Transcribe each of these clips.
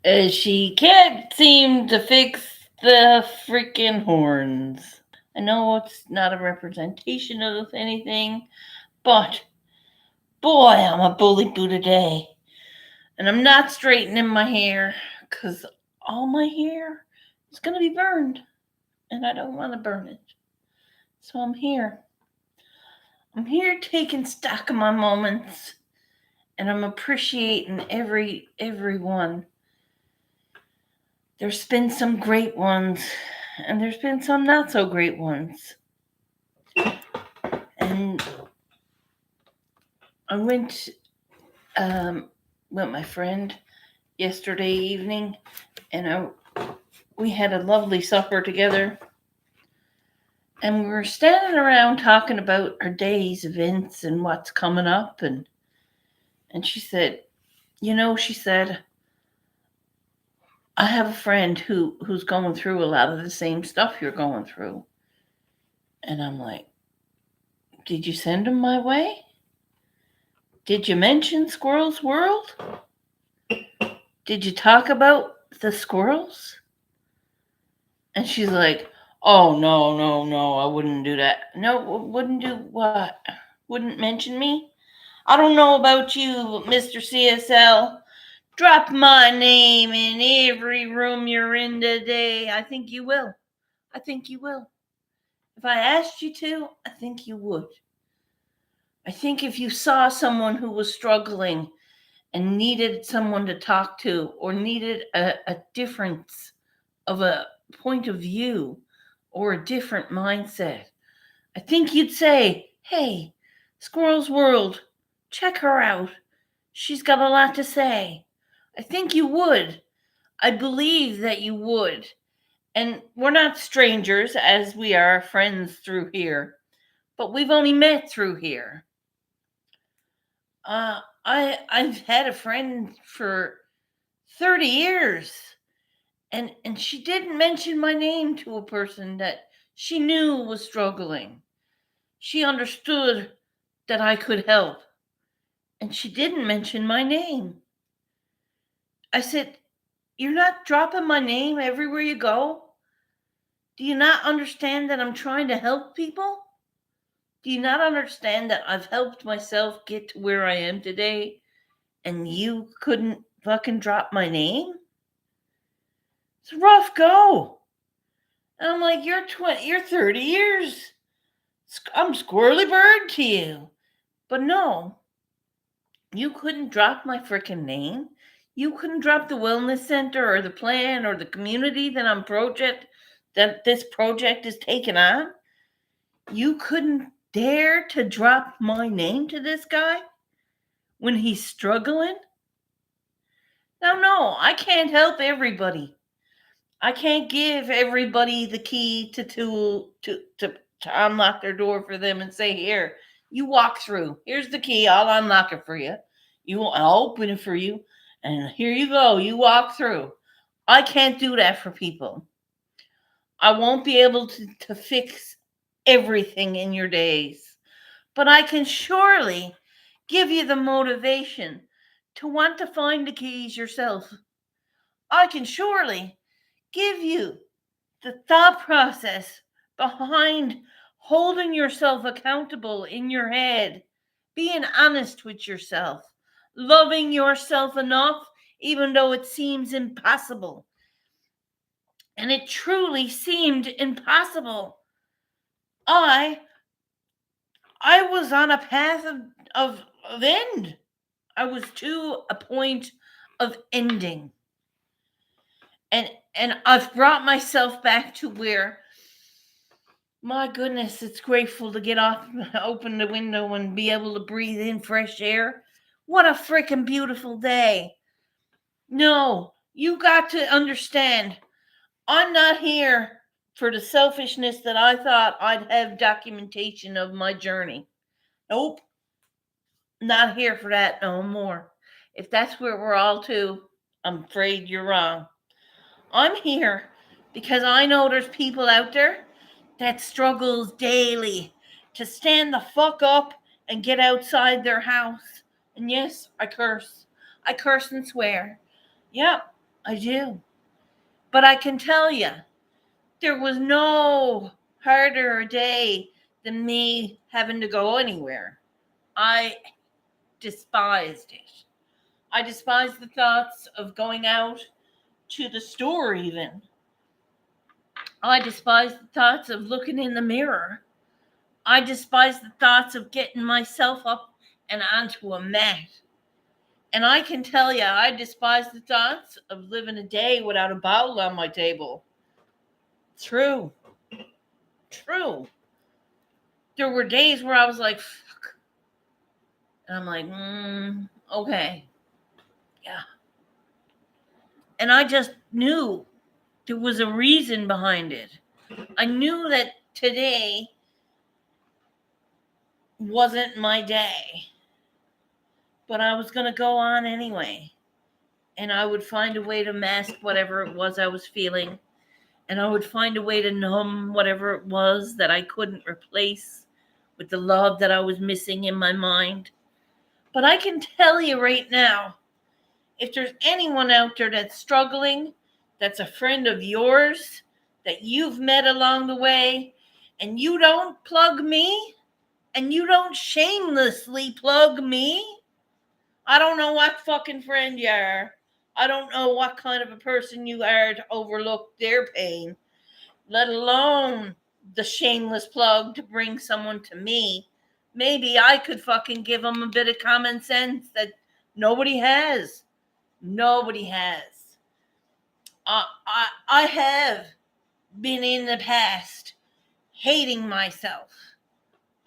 She can't seem to fix the freaking horns. I know it's not a representation of anything, but boy, I'm a bully boo today. And I'm not straightening my hair because all my hair is going to be burned. And I don't want to burn it. So I'm here. I'm here taking stock of my moments. And I'm appreciating everyone. There's been some great ones, and there's been some not so great ones. And I went with my friend yesterday evening, and we had a lovely supper together. And we were standing around talking about our day's events and what's coming up. And she said, she said, I have a friend who's going through a lot of the same stuff you're going through. And I'm like, did you send him my way? Did you mention Squirrel's World? Did you talk about the squirrels? And she's like, oh, no, no, no, I wouldn't do that. No, wouldn't do what? Wouldn't mention me? I don't know about you, Mr. CSL. Drop my name in every room you're in today. I think you will. I think you will. If I asked you to, I think you would. I think if you saw someone who was struggling and needed someone to talk to or needed a difference of a point of view or a different mindset, I think you'd say, hey, Squirrel's World, check her out. She's got a lot to say. I think you would. I believe that you would. And we're not strangers as we are friends through here, but we've only met through here. I've had a friend for 30 years, and she didn't mention my name to a person that she knew was struggling. She understood that I could help, and she didn't mention my name. I said, you're not dropping my name everywhere you go? Do you not understand that I'm trying to help people? Do you not understand that I've helped myself get to where I am today and you couldn't fucking drop my name? It's a rough go. And I'm like, you're 30 years. I'm squirrely bird to you. But no, you couldn't drop my freaking name. You couldn't drop the wellness center or the plan or the community that this project is taking on. You couldn't dare to drop my name to this guy when he's struggling. Now, no, I can't help everybody. I can't give everybody the key to unlock their door for them and say, here, you walk through. Here's the key. I'll unlock it for you. I'll open it for you. And here you go. You walk through. I can't do that for people. I won't be able to fix everything in your days. But I can surely give you the motivation to want to find the keys yourself. I can surely give you the thought process behind holding yourself accountable in your head, being honest with yourself, loving yourself enough, even though it seems impossible. And it truly seemed impossible. I I was on a path of end. I was to a point of ending. And I've brought myself back to where, my goodness, it's grateful to get off, open the window and be able to breathe in fresh air. What a freaking beautiful day. No, you got to understand, I'm not here for the selfishness that I thought I'd have documentation of my journey. Nope, not here for that no more. If that's where we're all to, I'm afraid you're wrong. I'm here because I know there's people out there that struggles daily to stand the fuck up and get outside their house. And yes, I curse. I curse and swear. Yep. I do. But I can tell you, there was no harder a day than me having to go anywhere. I despised it. I despised the thoughts of going out to the store, even. I despised the thoughts of looking in the mirror. I despised the thoughts of getting myself up and onto a mat. And I can tell you, I despise the thoughts of living a day without a bowl on my table. True. True. There were days where I was like, fuck. And I'm like, okay. Yeah. And I just knew there was a reason behind it. I knew that today wasn't my day. But I was going to go on anyway. And I would find a way to mask whatever it was I was feeling. And I would find a way to numb whatever it was that I couldn't replace with the love that I was missing in my mind. But I can tell you right now, if there's anyone out there that's struggling, that's a friend of yours, that you've met along the way, and you don't plug me, and you don't shamelessly plug me, I don't know what fucking friend you are. I don't know what kind of a person you are to overlook their pain, let alone the shameless plug to bring someone to me. Maybe I could fucking give them a bit of common sense that nobody has. Nobody has. I have been in the past hating myself.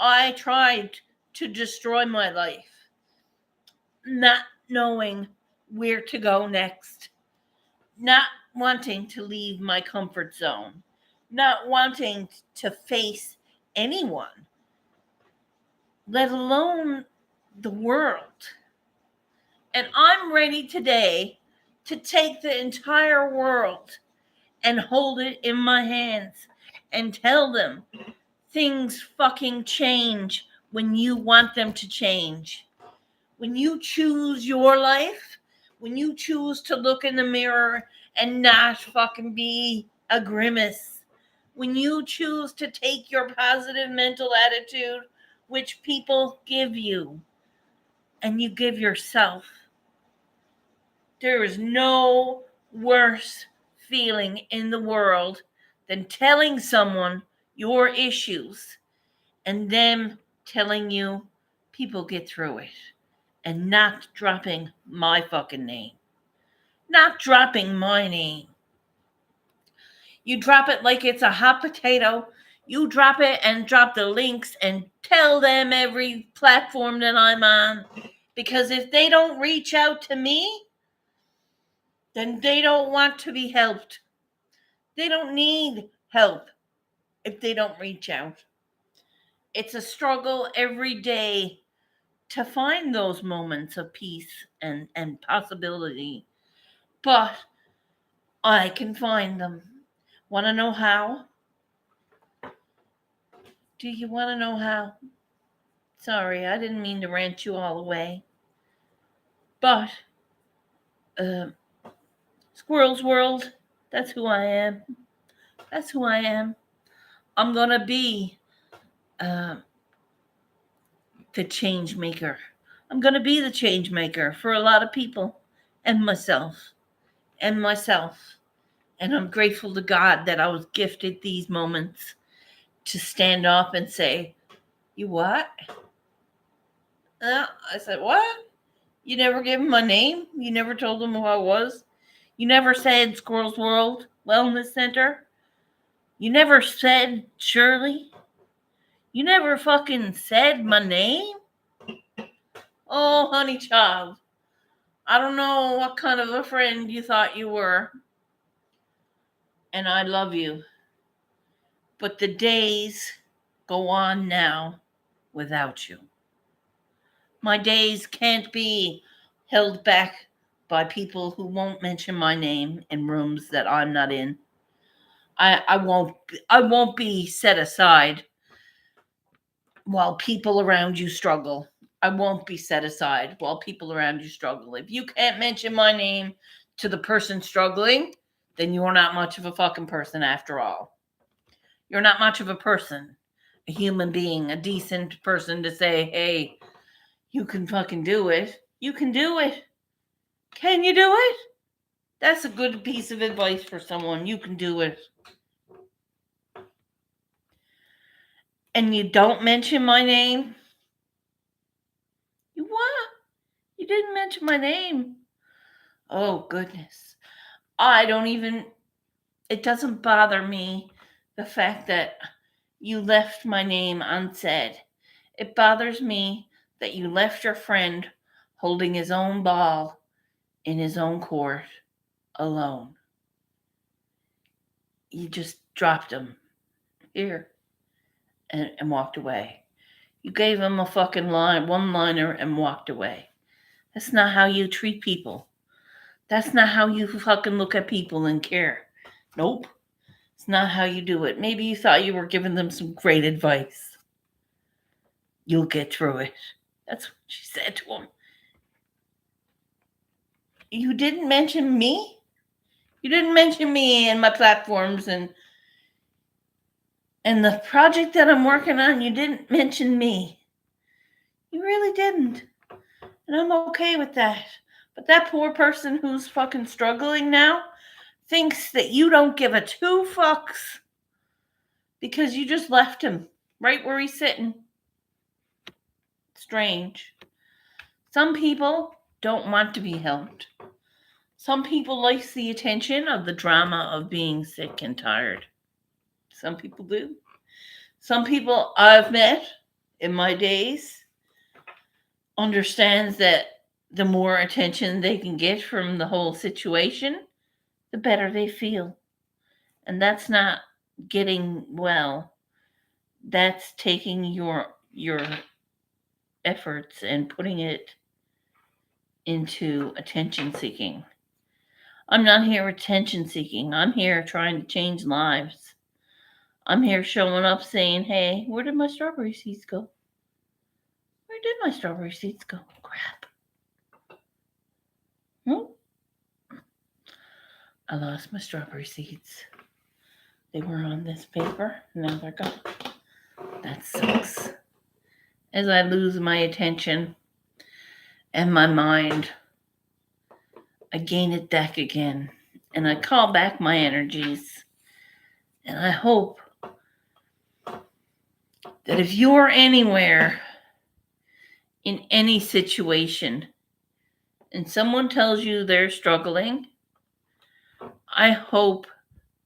I tried to destroy my life, not knowing where to go next, not wanting to leave my comfort zone, not wanting to face anyone, let alone the world. And I'm ready today to take the entire world and hold it in my hands and tell them things fucking change when you want them to change. When you choose your life, when you choose to look in the mirror and not fucking be a grimace, when you choose to take your positive mental attitude, which people give you, and you give yourself, there is no worse feeling in the world than telling someone your issues and them telling you people get through it and not dropping my fucking name. Not dropping my name. You drop it like it's a hot potato. You drop it and drop the links and tell them every platform that I'm on. Because if they don't reach out to me, then they don't want to be helped. They don't need help if they don't reach out. It's a struggle every day to find those moments of peace and possibility. But I can find them. Want to know how? Do you want to know how? Sorry, I didn't mean to rant you all away. But, uh, Squirrel's World, that's who I am. That's who I am. I'm going to be uh, the change maker. I'm going to be the change maker for a lot of people and myself. And myself. And I'm grateful to God that I was gifted these moments to stand up and say, "You what?" I said, "What? You never gave him my name? You never told him who I was? You never said Squirrel's World Wellness Center? You never said Shirley? You never fucking said my name? Oh, honey child, I don't know what kind of a friend you thought you were. And I love you. But the days go on now without you. My days can't be held back by people who won't mention my name in rooms that I'm not in. I won't be set aside while people around you struggle. I won't be set aside while people around you struggle. If you can't mention my name, to the person struggling, then you're not much of a fucking person after all. You're not much of a person, a human being, a decent person to say, hey, you can fucking do it. You can do it. Can you do it? That's a good piece of advice for someone. You can do it. And you don't mention my name? You what? You didn't mention my name. Oh, goodness. It doesn't bother me the fact that you left my name unsaid. It bothers me that you left your friend holding his own ball in his own court alone. You just dropped him here and walked away. You gave him a fucking one-liner and walked away. That's not how you treat people. That's not how you fucking look at people and care. Nope. It's not how you do it. Maybe you thought you were giving them some great advice. You'll get through it. That's what she said to him. You didn't mention me? You didn't mention me and my platforms and the project that I'm working on. You didn't mention me. You really didn't. And I'm okay with that. But that poor person who's fucking struggling now thinks that you don't give a two fucks because you just left him right where he's sitting. Strange. Some people don't want to be helped. Some people like the attention of the drama of being sick and tired. Some people do. Some people I've met in my days understands that the more attention they can get from the whole situation, the better they feel. And that's not getting well. That's taking your efforts and putting it into attention seeking. I'm not here attention seeking. I'm here trying to change lives. I'm here showing up saying, hey, where did my strawberry seeds go? Where did my strawberry seeds go? Crap. Nope. I lost my strawberry seeds. They were on this paper. Now they're gone. That sucks. As I lose my attention and my mind, I gain it back again. And I call back my energies. And I hope that if you're anywhere in any situation and someone tells you they're struggling, I hope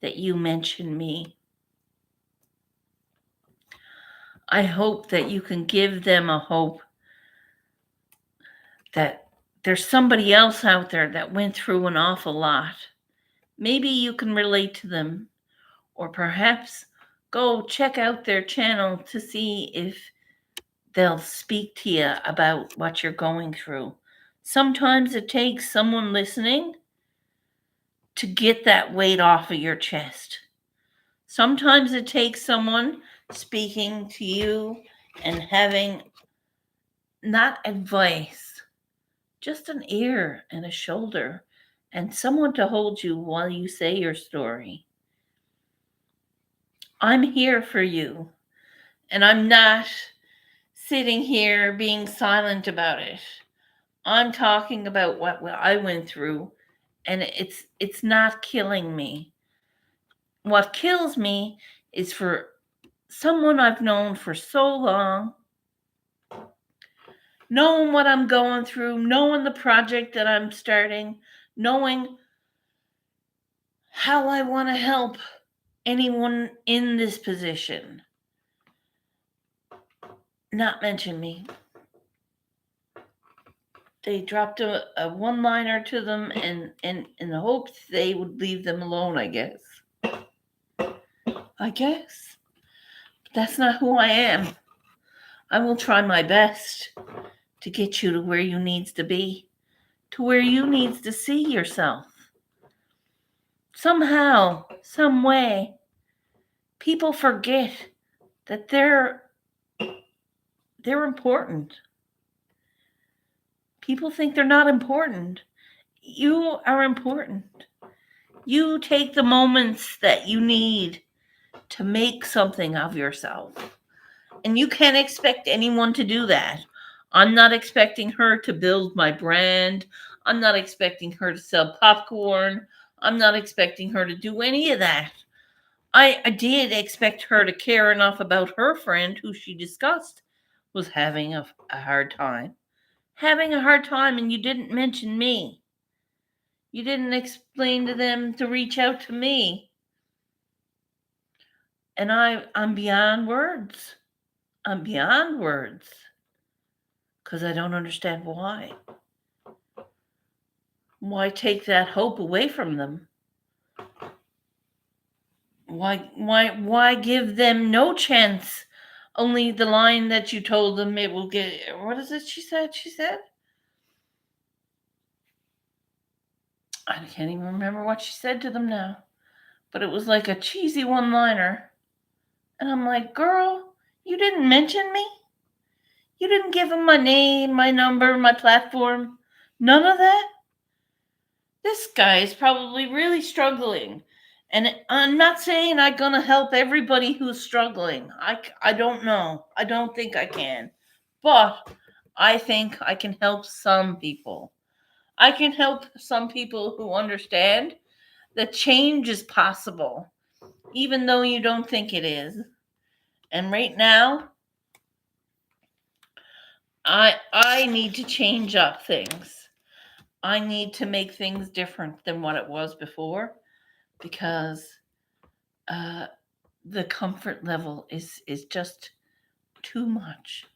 that you mention me. I hope that you can give them a hope that there's somebody else out there that went through an awful lot. Maybe you can relate to them, or perhaps go check out their channel to see if they'll speak to you about what you're going through. Sometimes it takes someone listening to get that weight off of your chest. Sometimes it takes someone speaking to you and having not advice, just an ear and a shoulder and someone to hold you while you say your story. I'm here for you, and I'm not sitting here being silent about it. I'm talking about what I went through, and it's not killing me. What kills me is for someone I've known for so long, knowing what I'm going through, knowing the project that I'm starting, knowing how I want to help anyone in this position. Not mention me. They dropped a one-liner to them and in the hopes they would leave them alone, I guess. But that's not who I am. I will try my best to get you to where you needs to be, to where you needs to see yourself. Somehow, some way, people forget that they're important. People think they're not important. You are important. You take the moments that you need to make something of yourself. And you can't expect anyone to do that. I'm not expecting her to build my brand. I'm not expecting her to sell popcorn. I'm not expecting her to do any of that. I did expect her to care enough about her friend who she discussed was having a hard time. Having a hard time, and you didn't mention me. You didn't explain to them to reach out to me. And I'm beyond words. I'm beyond words. Because I don't understand why. Why take that hope away from them? Why give them no chance? Only the line that you told them it will get. What is it she said? She said, I can't even remember what she said to them now. But it was like a cheesy one-liner. And I'm like, girl, you didn't mention me? You didn't give them my name, my number, my platform? None of that? This guy is probably really struggling. And I'm not saying I'm going to help everybody who's struggling. I don't know. I don't think I can. But I think I can help some people. I can help some people who understand that change is possible, even though you don't think it is. And right now, I need to change up things. I need to make things different than what it was before because uh, the comfort level is just too much.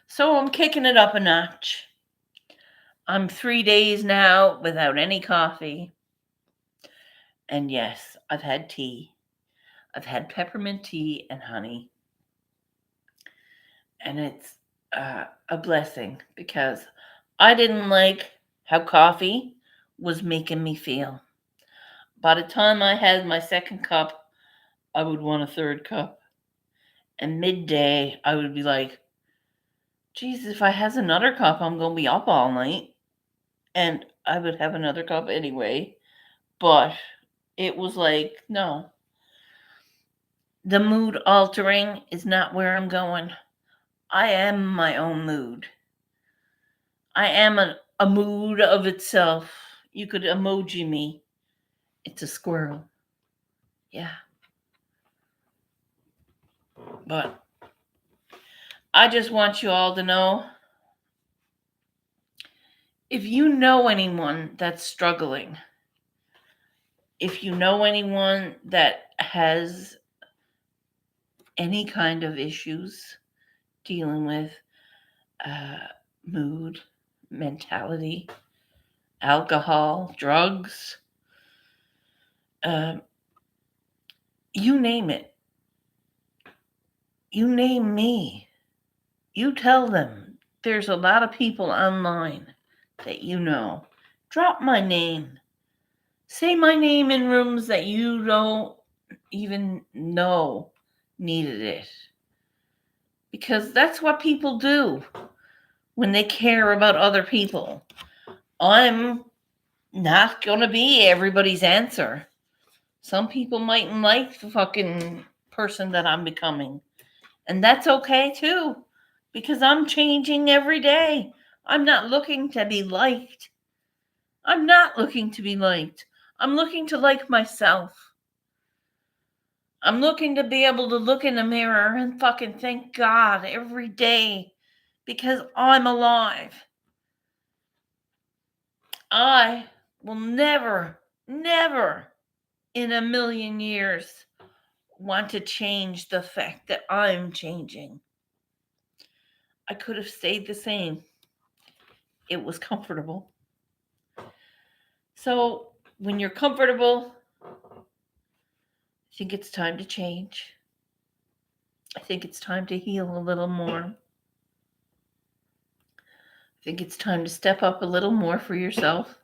So I'm kicking it up a notch. I'm 3 days now without any coffee. And yes, I've had tea. I've had peppermint tea and honey. And it's a blessing because I didn't like how coffee was making me feel. By the time I had my second cup, I would want a third cup. And midday, I would be like, geez, if I has another cup, I'm going to be up all night. And I would have another cup anyway. But it was like, no. The mood altering is not where I'm going. I am my own mood. I am a mood of itself. You could emoji me. It's a squirrel. Yeah. But I just want you all to know, if you know anyone that's struggling, if you know anyone that has any kind of issues dealing with uh, mood, mentality, alcohol, drugs, uh, you name it. You name me. You tell them there's a lot of people online that you know. Drop my name. Say my name in rooms that you don't even know needed it. Because that's what people do when they care about other people. I'm not going to be everybody's answer. Some people mightn't like the fucking person that I'm becoming. And that's okay too, because I'm changing every day. I'm not looking to be liked. I'm not looking to be liked. I'm looking to like myself. I'm looking to be able to look in the mirror and fucking thank God every day because I'm alive. I will never, never in a million years want to change the fact that I'm changing. I could have stayed the same. It was comfortable. So when you're comfortable, I think it's time to change. I think it's time to heal a little more. I think it's time to step up a little more for yourself.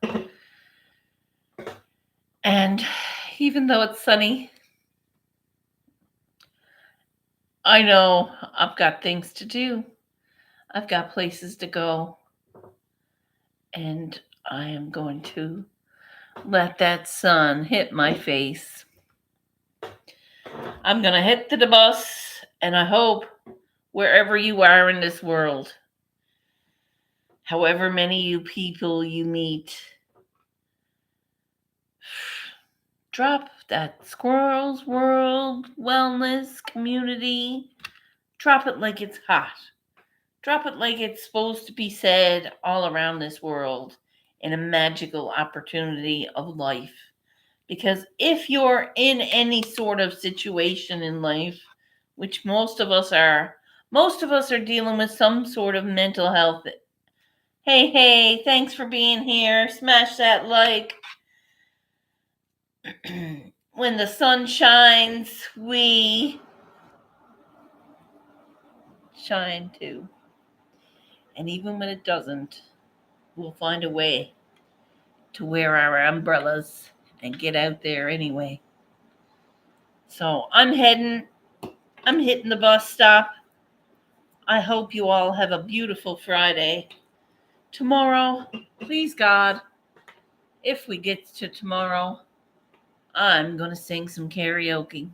And even though it's sunny, I know I've got things to do. I've got places to go. And I am going to let that sun hit my face. I'm going to head to the bus, and I hope wherever you are in this world, however many you people you meet, drop that Squirrels World Wellness Community. Drop it like it's hot. Drop it like it's supposed to be said all around this world in a magical opportunity of life. Because if you're in any sort of situation in life, which most of us are dealing with some sort of mental health. Hey, thanks for being here. Smash that like. When the sun shines, we shine too. And even when it doesn't, we'll find a way to wear our umbrellas and get out there anyway. So I'm hitting the bus stop. I hope you all have a beautiful Friday. Tomorrow, please God, if we get to tomorrow, I'm going to sing some karaoke.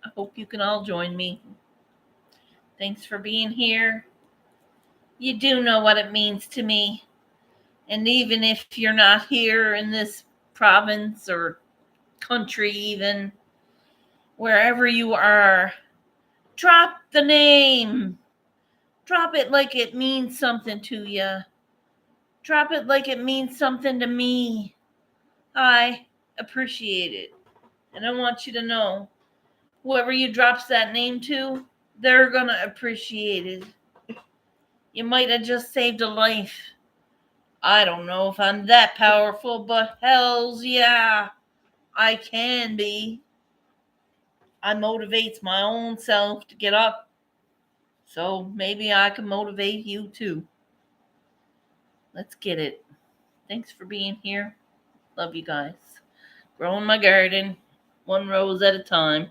I hope you can all join me. Thanks for being here. You do know what it means to me. And even if you're not here in this province or country, even wherever you are, drop the name. Drop it like it means something to you. Drop it like it means something to me. I appreciate it. And I want you to know, whoever you drops that name to, they're going to appreciate it. You might have just saved a life. I don't know if I'm that powerful, but hells yeah, I can be. I motivates my own self to get up. So maybe I can motivate you too. Let's get it. Thanks for being here. Love you guys. Growing my garden, one rose at a time.